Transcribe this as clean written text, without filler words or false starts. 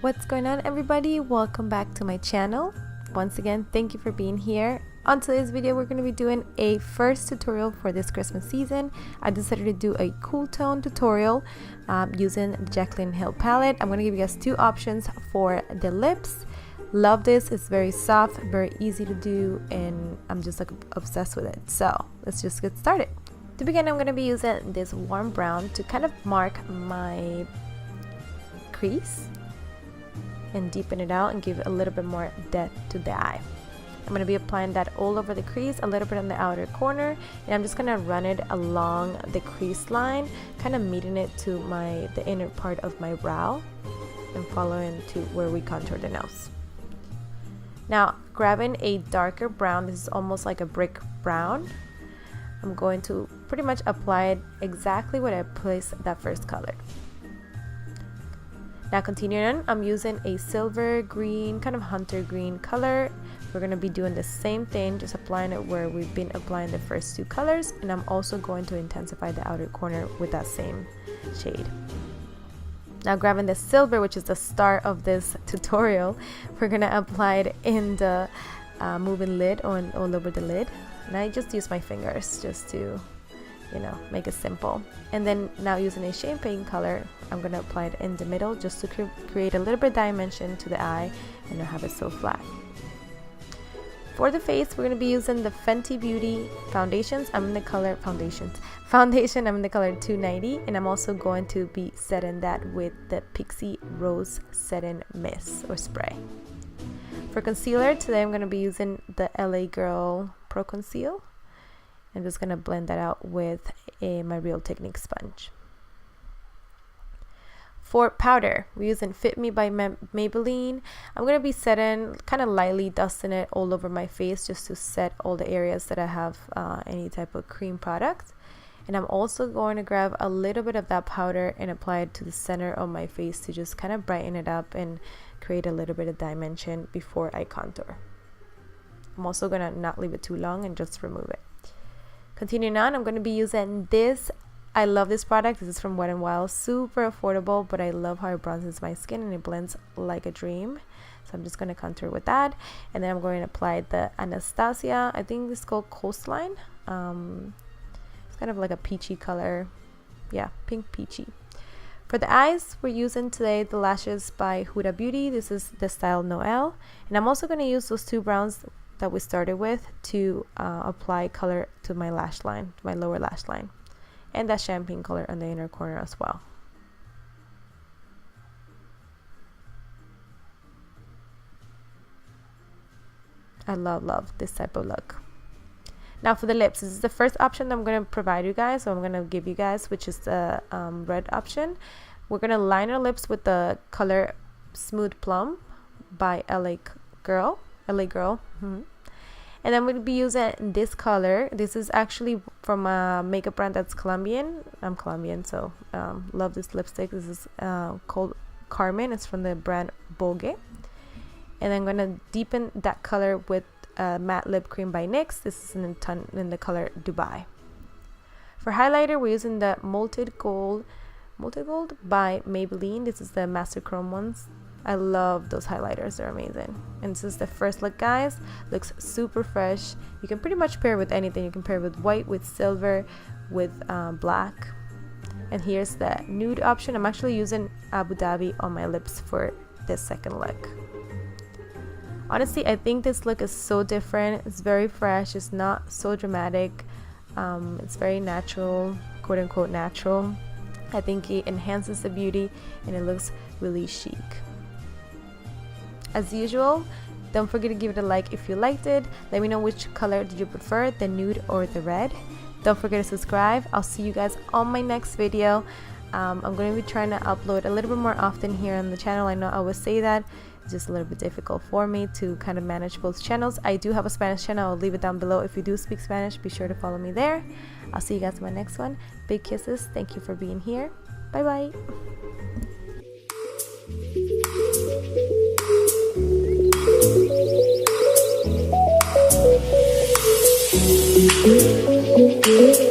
What's going on, everybody? Welcome back to my channel. Once again, thank you for being here. On today's video, we're going to be doing a first tutorial for this Christmas season. I decided to do a cool tone tutorial using the Jaclyn Hill palette. I'm going to give you guys two options for the lips. Love this. It's very soft, very easy to do, and I'm just like obsessed with it. So let's just get started. To begin, I'm going to be using this warm brown to kind of mark my crease and deepen it out and give a little bit more depth to the eye. I'm going to be applying that all over the crease, a little bit on the outer corner, and I'm just going to run it along the crease line, kind of meeting it to the inner part of my brow and following to where we contour the nose. Now, grabbing a darker brown, this is almost like a brick brown, I'm going to pretty much apply it exactly where I placed that first color. Now continuing on, I'm using a silver green, kind of hunter green color. We're going to be doing the same thing, just applying it where we've been applying the first two colors, and I'm also going to intensify the outer corner with that same shade. Now grabbing the silver, which is the start of this tutorial, we're going to apply it in the moving lid or all over the lid, and I just use my fingers just to make it simple. And then now using a champagne color, I'm going to apply it in the middle just to create a little bit of dimension to the eye and not have it so flat. For the face, we're going to be using the Fenty Beauty foundations. I'm in the color foundation. I'm in the color 290, and I'm also going to be setting that with the Pixie Rose Setting Mist or spray. For concealer, today I'm going to be using the LA Girl Pro Conceal. I'm just going to blend that out with my Real Technique sponge. For powder, we're using Fit Me by Maybelline. I'm going to be setting, kind of lightly dusting it all over my face just to set all the areas that I have any type of cream product. And I'm also going to grab a little bit of that powder and apply it to the center of my face to just kind of brighten it up and create a little bit of dimension before I contour. I'm also going to not leave it too long and just remove it. Continuing on, I'm going to be using this. I love this product. This is from Wet n Wild. Super affordable, but I love how it bronzes my skin and it blends like a dream. So I'm just going to contour with that. And then I'm going to apply the Anastasia. I think this is called Coastline. It's kind of like a peachy color. Yeah, pink peachy. For the eyes, we're using today the lashes by Huda Beauty. This is the style Noelle. And I'm also going to use those two browns that we started with to apply color to my lash line, to my lower lash line, and that champagne color on the inner corner as well. I love this type of look. Now for the lips, this is the first option that I'm going to provide you guys, so I'm going to give you guys, which is the red option. We're going to line our lips with the color Smooth Plum by LA Girl. And then we'll be using this color. This is actually from a makeup brand that's Colombian. I'm Colombian, so love this lipstick. This is called Carmen. It's from the brand Bogue. And I'm going to deepen that color with matte lip cream by NYX. This is in the color Dubai. For highlighter, we're using the Molted Gold by Maybelline. This is the Master Chrome ones. I love those highlighters, they're amazing. And this is the first look, guys. Looks super fresh. You can pretty much pair with anything. You can pair with white, with silver, with black. And here's the nude option. I'm actually using Abu Dhabi on my lips for this second look. Honestly, I think this look is so different. It's very fresh. It's not so dramatic. It's very natural, quote unquote natural. I think it enhances the beauty and it looks really chic. As usual, don't forget to give it a like if you liked it. Let me know which color did you prefer, the nude or the red. Don't forget to subscribe. I'll see you guys on my next video. I'm going to be trying to upload a little bit more often here on the channel. I know I always say that. It's just a little bit difficult for me to kind of manage both channels. I do have a Spanish channel. I'll leave it down below. If you do speak Spanish, be sure to follow me there. I'll see you guys in my next one. Big kisses. Thank you for being here. Bye bye. Thank you.